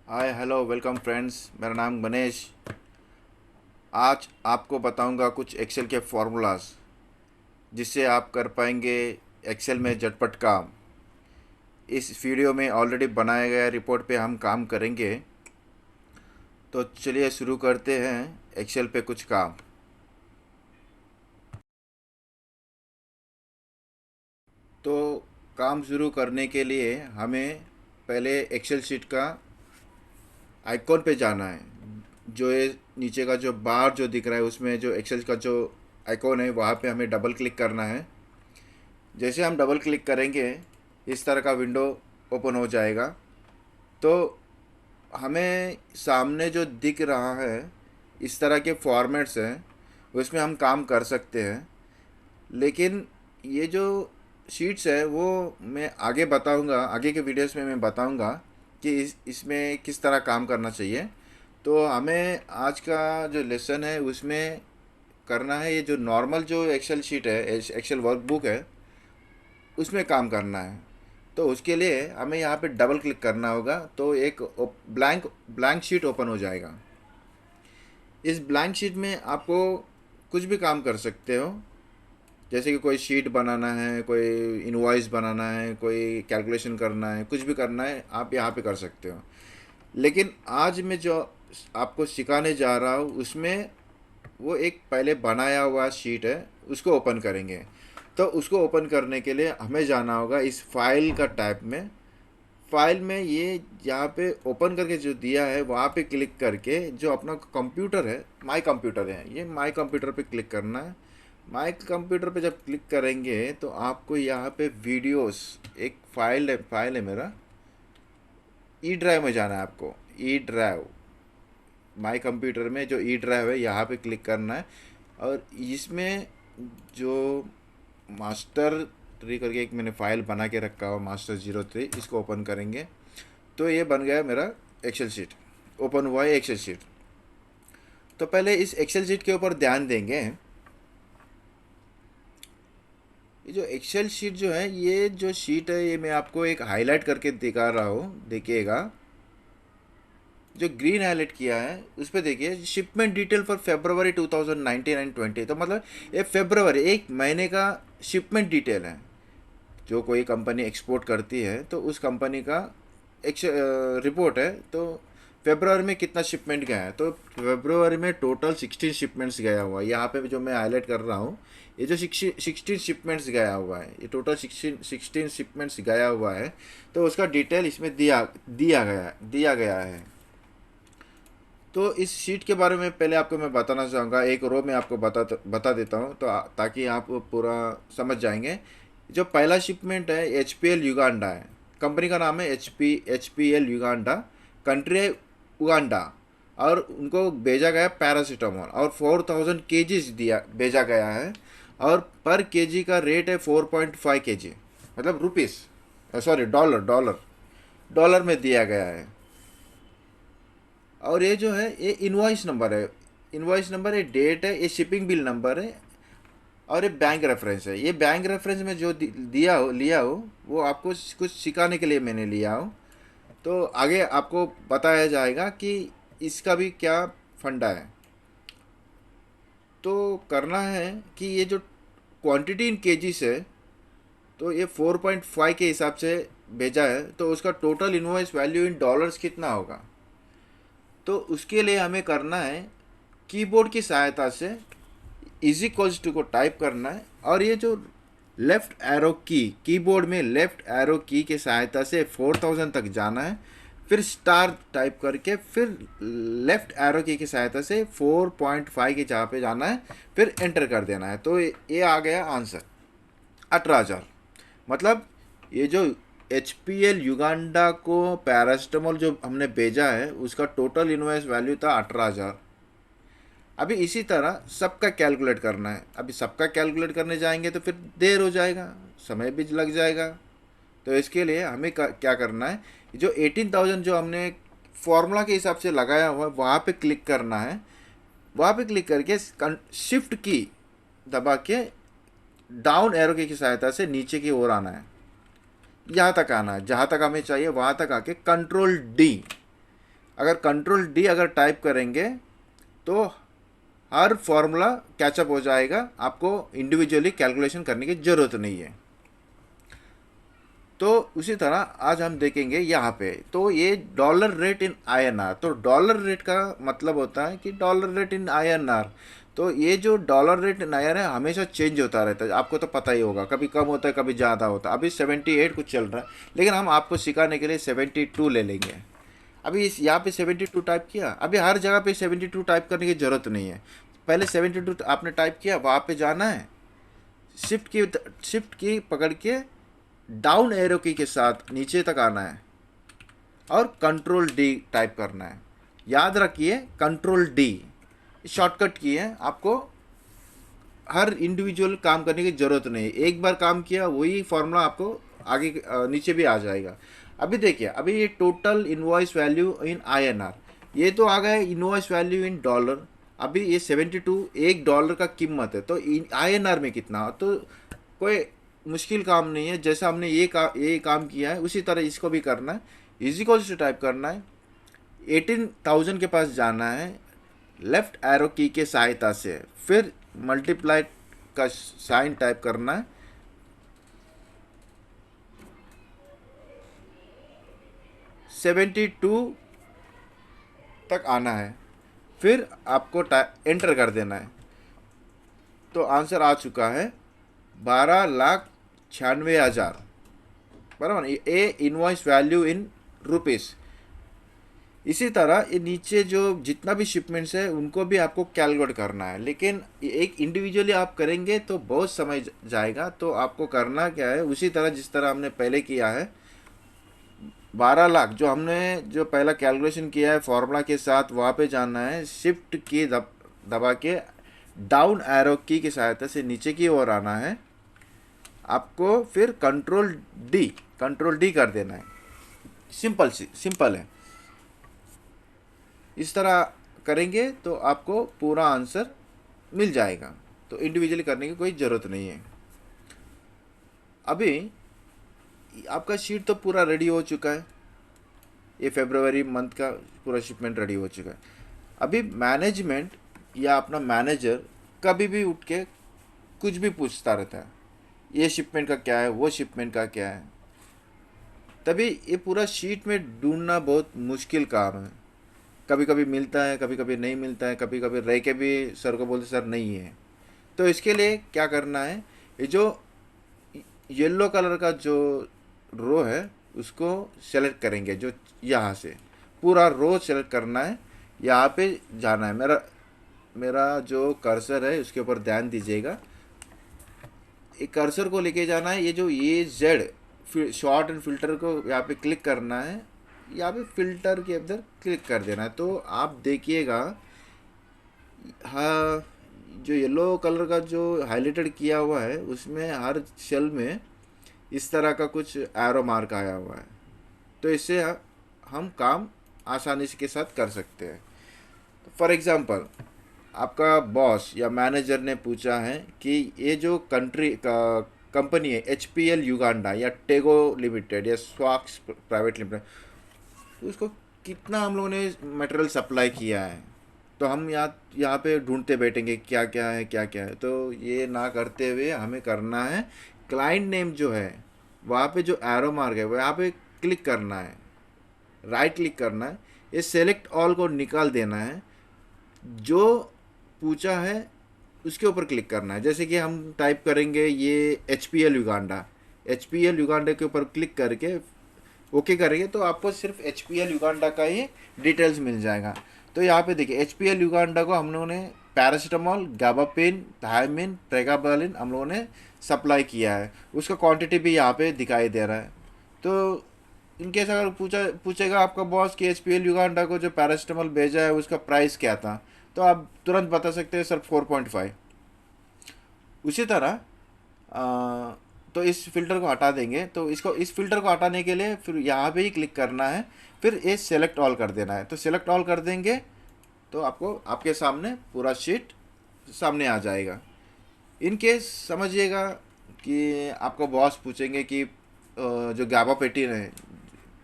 Hi hello welcome friends. मेरा नाम गणेश। आज आपको बताऊंगा कुछ एक्सेल के फार्मूलाज जिससे आप कर पाएंगे एक्सेल में झटपट काम। इस वीडियो में ऑलरेडी बनाया गया रिपोर्ट पे हम काम करेंगे। तो चलिए शुरू करते हैं एक्सेल पे कुछ काम। तो काम शुरू करने के लिए हमें पहले एक्सेल शीट का आइकॉन पे जाना है। जो ये नीचे का जो बार जो दिख रहा है उसमें जो एक्सेल का जो आइकॉन है वहाँ पे हमें डबल क्लिक करना है। जैसे हम डबल क्लिक करेंगे इस तरह का विंडो ओपन हो जाएगा। तो हमें सामने जो दिख रहा है इस तरह के फॉर्मेट्स हैं उसमें हम काम कर सकते हैं। लेकिन ये जो शीट्स है वो मैं आगे बताऊंगा, आगे के वीडियोस में मैं बताऊंगा कि इसमें किस तरह काम करना चाहिए। तो हमें आज का जो लेसन है उसमें करना है ये जो नॉर्मल जो एक्सेल शीट है, एक्सेल वर्कबुक है, उसमें काम करना है। तो उसके लिए हमें यहाँ पे डबल क्लिक करना होगा तो एक ब्लैंक ब्लैंक शीट ओपन हो जाएगा। इस ब्लैंक शीट में आपको कुछ भी काम कर सकते हो। जैसे कि कोई शीट बनाना है, कोई इनवॉइस बनाना है, कोई कैलकुलेशन करना है, कुछ भी करना है आप यहाँ पे कर सकते हो। लेकिन आज मैं जो आपको सिखाने जा रहा हूँ उसमें वो एक पहले बनाया हुआ शीट है, उसको ओपन करेंगे। तो उसको ओपन करने के लिए हमें जाना होगा इस फाइल का टैब में। फाइल में ये यहाँ पे ओपन करके जो दिया है वहाँ पे क्लिक करके जो अपना कंप्यूटर है, माई कंप्यूटर है, ये माई कंप्यूटर पे क्लिक करना है। माई कंप्यूटर पे जब क्लिक करेंगे तो आपको यहाँ पे वीडियोस एक फाइल है मेरा, ई ड्राइव में जाना है आपको। ई ड्राइव, माई कंप्यूटर में जो ई ड्राइव है यहाँ पे क्लिक करना है। और इसमें जो मास्टर ट्री करके एक मैंने फाइल बना के रखा हुआ master03, इसको ओपन करेंगे तो ये बन गया मेरा एक्सेल शीट। ओपन हुआ है एक्सेल शीट। तो पहले इस एक्सेल शीट के ऊपर ध्यान देंगे। ये जो एक्सेल शीट जो है, ये जो शीट है ये मैं आपको एक हाईलाइट करके दिखा रहा हूँ, देखिएगा। जो ग्रीन हाईलाइट किया है उस पर देखिए, shipment detail for February 2019 and 20। तो मतलब ये फेब्रुवरी एक महीने का शिपमेंट डिटेल है। जो कोई कंपनी एक्सपोर्ट करती है तो उस कंपनी का एक रिपोर्ट है। तो फेब्रुवरी में कितना शिपमेंट गया है, तो फेब्रुवरी में टोटल 16 शिपमेंट्स गया हुआ है। यहाँ पे जो मैं हाईलाइट कर रहा हूँ ये जो 16 शिपमेंट्स गया हुआ है, ये टोटल 16 शिपमेंट्स गया हुआ है। तो उसका डिटेल इसमें दिया गया है। तो इस शीट के बारे में पहले आपको मैं बताना चाहूँगा, एक रो में आपको बता देता हूँ तो ताकि आप पूरा समझ जाएंगे। जो पहला शिपमेंट है एच पी एल युगांडा है। कंपनी का नाम है H P L Uganda. Country है उगांडा। और उनको भेजा गया पैरासीटामोल और 4000 केजीज दिया भेजा गया है। और पर केजी का रेट है 4.5 केजी, मतलब rupees, sorry dollar dollar dollar में दिया गया है। और ये जो है ये इनवॉइस नंबर है। इनवॉइस नंबर, ये डेट है, ये शिपिंग बिल नंबर है। और ये बैंक रेफरेंस है। ये बैंक रेफरेंस में जो दिया हो लिया हो वो आपको कुछ सिखाने के लिए मैंने लिया हो। तो आगे आपको बताया जाएगा कि इसका भी क्या फंडा है। तो करना है कि ये जो क्वांटिटी इन केजीस है तो ये 4.5 के हिसाब से भेजा है, तो उसका total invoice value in dollars कितना होगा। तो उसके लिए हमें करना है कीबोर्ड की सहायता से इज इक्वल्स टू को टाइप करना है। और ये जो लेफ्ट एरो की, कीबोर्ड में लेफ्ट एरो की के सहायता से 4000 तक जाना है। फिर स्टार टाइप करके फिर लेफ्ट एरो की सहायता से 4.5 के जहाँ पे जाना है, फिर एंटर कर देना है। तो ये आ गया आंसर 18,000। मतलब ये जो एच पी एल युगांडा को पैरास्टामोल जो हमने भेजा है उसका टोटल इनवॉइस वैल्यू था 18,000। अभी इसी तरह सबका कैलकुलेट करना है। अभी सबका कैलकुलेट करने जाएंगे तो फिर देर हो जाएगा, समय भी लग जाएगा। तो इसके लिए हमें क्या करना है, जो 18,000 जो हमने फॉर्मूला के हिसाब से लगाया हुआ है वहाँ पे क्लिक करना है। वहाँ पे क्लिक करके शिफ्ट की दबा के डाउन एरो की सहायता से नीचे की ओर आना है। यहाँ तक आना है, जहाँ तक हमें चाहिए वहाँ तक आके कंट्रोल डी, अगर कंट्रोल डी अगर टाइप करेंगे तो हर फॉर्मूला कैचअप हो जाएगा, आपको इंडिविजुअली कैलकुलेशन करने की ज़रूरत नहीं है। तो उसी तरह आज हम देखेंगे यहाँ पे, तो ये डॉलर रेट इन INR, तो डॉलर रेट का मतलब होता है कि डॉलर रेट इन INR। तो ये जो डॉलर रेट इन INR है हमेशा चेंज होता रहता है, आपको तो पता ही होगा, कभी कम होता है कभी ज़्यादा होता है। अभी 78 कुछ चल रहा है, लेकिन हम आपको सिखाने के लिए 72 ले लेंगे। अभी इस यहाँ पे 72 टाइप किया, अभी हर जगह पे 72 टाइप करने की ज़रूरत नहीं है। पहले 72 आपने टाइप किया, वहाँ पे जाना है, शिफ्ट की पकड़ के डाउन एरो की के साथ नीचे तक आना है और कंट्रोल डी टाइप करना है। याद रखिए कंट्रोल डी शॉर्टकट की है, आपको हर इंडिविजुअल काम करने की ज़रूरत नहीं है। एक बार काम किया वही फॉर्मूला आपको आगे नीचे भी आ जाएगा। अभी देखिए, अभी ये total invoice value in INR, ये तो आ गया इनवॉइस वैल्यू इन डॉलर। अभी ये 72 एक डॉलर का कीमत है, तो INR में कितना, तो कोई मुश्किल काम नहीं है। जैसा हमने ये काम किया है उसी तरह इसको भी करना है। इजिकल्स टू टाइप करना है, 18,000 के पास जाना है, लेफ्ट एरो की के सहायता से फिर मल्टीप्लाई का साइन टाइप करना है, 72 तक आना है, फिर आपको एंटर कर देना है। तो आंसर आ चुका है 12,96,000, बराबर। ए इनवॉइस वैल्यू इन रुपीस। इसी तरह ये नीचे जो जितना भी शिपमेंट्स है उनको भी आपको कैलकुलेट करना है, लेकिन एक इंडिविजुअली आप करेंगे तो बहुत समय जाएगा। तो आपको करना क्या है, उसी तरह जिस तरह हमने पहले किया है, 12 लाख जो हमने जो पहला कैलकुलेशन किया है फॉर्मूला के साथ, वहाँ पे जाना है, शिफ्ट की दबा के डाउन एरो की सहायता से नीचे की ओर आना है आपको, फिर कंट्रोल डी कर देना है। सिंपल है। इस तरह करेंगे तो आपको पूरा आंसर मिल जाएगा, तो इंडिविजुअली करने की कोई ज़रूरत नहीं है। अभी आपका शीट तो पूरा रेडी हो चुका है, ये फरवरी मंथ का पूरा शिपमेंट रेडी हो चुका है। अभी मैनेजमेंट या अपना मैनेजर कभी भी उठ के कुछ भी पूछता रहता है, ये शिपमेंट का क्या है, वो शिपमेंट का क्या है, तभी ये पूरा शीट में ढूंढना बहुत मुश्किल काम है। कभी कभी मिलता है, कभी कभी नहीं मिलता है, कभी कभी रह के भी सर को बोलते सर नहीं है। तो इसके लिए क्या करना है, ये जो येलो कलर का जो रो है उसको सेलेक्ट करेंगे, जो यहाँ से पूरा रो सेलेक्ट करना है, यहाँ पे जाना है। मेरा मेरा जो कर्सर है उसके ऊपर ध्यान दीजिएगा, एक कर्सर को लेके जाना है, ये जो ये जेड शॉर्ट एंड फिल्टर को यहाँ पे क्लिक करना है, यहाँ पे फिल्टर के अंदर क्लिक कर देना है। तो आप देखिएगा, हाँ, जो येलो कलर का जो हाईलाइटेड किया हुआ है उसमें हर सेल में इस तरह का कुछ एरो मार्क आया हुआ है, तो इससे हम काम आसानी के साथ कर सकते हैं। फॉर एग्ज़ाम्पल, आपका बॉस या मैनेजर ने पूछा है कि ये जो कंट्री का कंपनी है HPL युगांडा या टेगो लिमिटेड या स्वाक्स प्राइवेट लिमिटेड, तो उसको कितना हम लोगों ने मटेरियल सप्लाई किया है। तो हम यहाँ पे ढूंढते बैठेंगे क्या क्या है क्या क्या है, तो ये ना करते हुए हमें करना है, क्लाइंट नेम जो है वहाँ पे जो एरो मार्क है वहाँ पे क्लिक करना है, राइट क्लिक करना है, ये सेलेक्ट ऑल को निकाल देना है, जो पूछा है उसके ऊपर क्लिक करना है। जैसे कि हम टाइप करेंगे ये HPL युगांडा के ऊपर क्लिक करके ओके करेंगे तो आपको सिर्फ HPL युगांडा का ही डिटेल्स मिल जाएगा। तो यहाँ पे देखिए HPL युगांडा को हम लोगों ने पैरासीटामोल, गाबापेन, थायमिन, प्रेगाबालिन हम लोगों ने सप्लाई किया है, उसका क्वांटिटी भी यहाँ पे दिखाई दे रहा है। तो इनकेस अगर पूछेगा आपका बॉस कि HPL युगांडा को जो पैरासीटामोल भेजा है उसका प्राइस क्या था, तो आप तुरंत बता सकते हैं सर 4.5। उसी तरह तो इस फिल्टर को हटा देंगे, तो इस फिल्टर को हटाने के लिए फिर यहाँ पे ही क्लिक करना है, फिर ये सेलेक्ट ऑल कर देना है। तो सेलेक्ट ऑल कर देंगे तो आपको आपके सामने पूरा शीट सामने आ जाएगा। इन केस समझिएगा कि आपको बॉस पूछेंगे कि जो गाबापेटिन है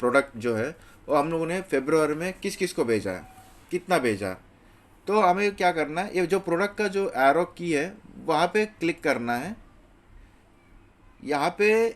प्रोडक्ट जो है और हम लोगों ने फरवरी में किस किस को भेजा है, कितना भेजा। तो हमें क्या करना है, ये जो प्रोडक्ट का जो एरो की है वहाँ पे क्लिक करना है, यहाँ पे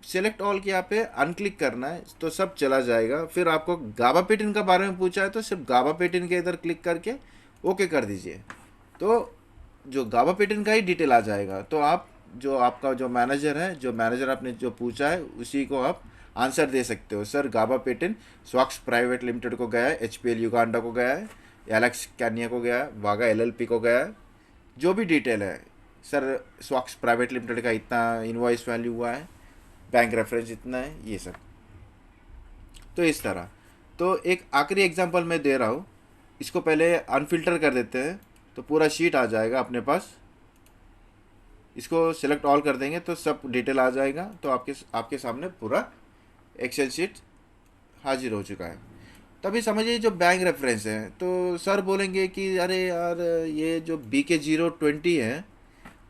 सेलेक्ट ऑल के यहाँ पे अनक्लिक करना है तो सब चला जाएगा। फिर आपको गाबा पेटिन का बारे में पूछा है तो सिर्फ गाबा पेटिन के इधर क्लिक करके ओके कर दीजिए, तो जो गाबा पेटिन का ही डिटेल आ जाएगा। तो आप जो आपका जो मैनेजर है, जो मैनेजर आपने जो पूछा है उसी को आप आंसर दे सकते हो। सर गाबा पेटिन स्वक्स प्राइवेट लिमिटेड को गया है, HPL युगांडा को गया है, एलेक्स कैनिया को गया है, वागा LLP को गया है, जो भी डिटेल है। सर स्वक्स प्राइवेट लिमिटेड का इतना इनवॉइस वैल्यू हुआ है, बैंक रेफरेंस इतना है, ये सब। तो इस तरह। तो एक आखिरी एग्जांपल मैं दे रहा हूँ, इसको पहले अनफिल्टर कर देते हैं तो पूरा शीट आ जाएगा अपने पास। इसको सिलेक्ट ऑल कर देंगे तो सब डिटेल आ जाएगा, तो आपके सामने पूरा एक्सेल शीट हाजिर हो चुका है। तभी समझिए जो बैंक रेफरेंस है, तो सर बोलेंगे कि अरे यार ये जो BK020 है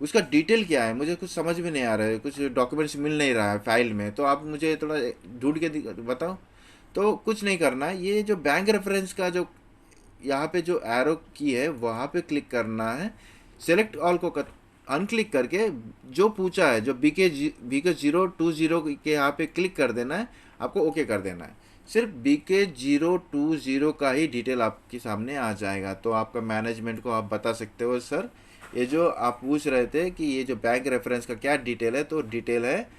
उसका डिटेल क्या है, मुझे कुछ समझ में नहीं आ रहा है, कुछ डॉक्यूमेंट्स मिल नहीं रहा है फाइल में, तो आप मुझे थोड़ा ढूंढ के बताओ। तो कुछ नहीं करना है, ये जो बैंक रेफरेंस का जो यहाँ पे जो एरो की है वहाँ पे क्लिक करना है, सेलेक्ट ऑल को अनक्लिक करके जो पूछा है जो BK020 के यहाँ पे क्लिक कर देना है, आपको ओके कर देना है। सिर्फ BK020 का ही डिटेल आपके सामने आ जाएगा। तो आपका मैनेजमेंट को आप बता सकते हो सर ये जो आप पूछ रहे थे कि ये जो बैंक रेफरेंस का क्या डिटेल है, तो डिटेल है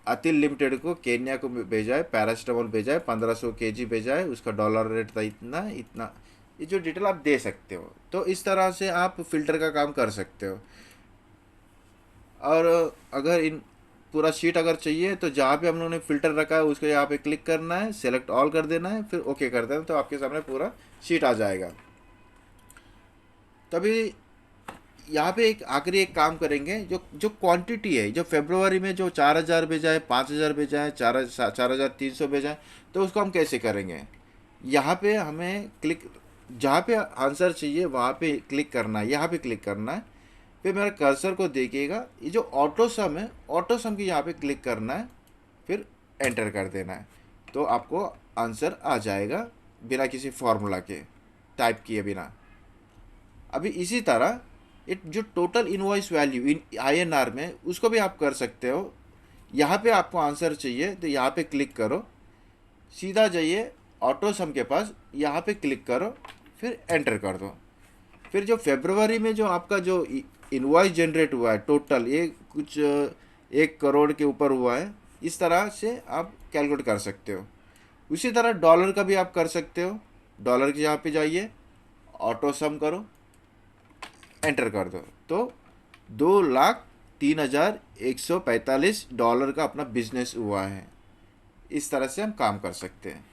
अतिल लिमिटेड को केन्या को भेजा है, पैरास्टामोल भेजा है, 1500 kg भेजा है, उसका डॉलर रेट था इतना इतना, ये जो डिटेल आप दे सकते हो। तो इस तरह से आप फिल्टर का काम कर सकते हो। और अगर इन पूरा शीट अगर चाहिए तो जहाँ पे हम लोगों ने फ़िल्टर रखा है उसको यहाँ पे क्लिक करना है, सेलेक्ट ऑल कर देना है, फिर ओके कर देना, तो आपके सामने पूरा शीट आ जाएगा। तभी यहाँ पे एक आखिरी एक काम करेंगे, जो जो क्वांटिटी है, जो फरवरी में जो 4000 भेजा है, 5000 भेजा है, 4300 भेजा है, तो उसको हम कैसे करेंगे। यहाँ पे हमें क्लिक, जहाँ पे आंसर चाहिए वहाँ पे क्लिक करना है, यहाँ पे क्लिक करना है, फिर मेरे कर्सर को देखिएगा, ये जो ऑटो सम है, ऑटो सम की यहाँ पे क्लिक करना है, फिर एंटर कर देना है, तो आपको आंसर आ जाएगा बिना किसी फॉर्मूला के, टाइप किए बिना। अभी इसी तरह एक जो total invoice value in INR में उसको भी आप कर सकते हो। यहाँ पे आपको आंसर चाहिए तो यहाँ पे क्लिक करो, सीधा जाइए ऑटो सम के पास, यहाँ पे क्लिक करो, फिर एंटर कर दो। फिर जो फरवरी में जो आपका जो इनवॉइस जनरेट हुआ है टोटल, ये कुछ 1 करोड़ के ऊपर हुआ है, इस तरह से आप कैलकुलेट कर सकते हो। उसी तरह डॉलर का भी आप कर सकते हो। डॉलर के यहाँ पे जाइए, ऑटो सम करो, एंटर कर दो, तो $2,03,145 का अपना बिजनेस हुआ है। इस तरह से हम काम कर सकते हैं।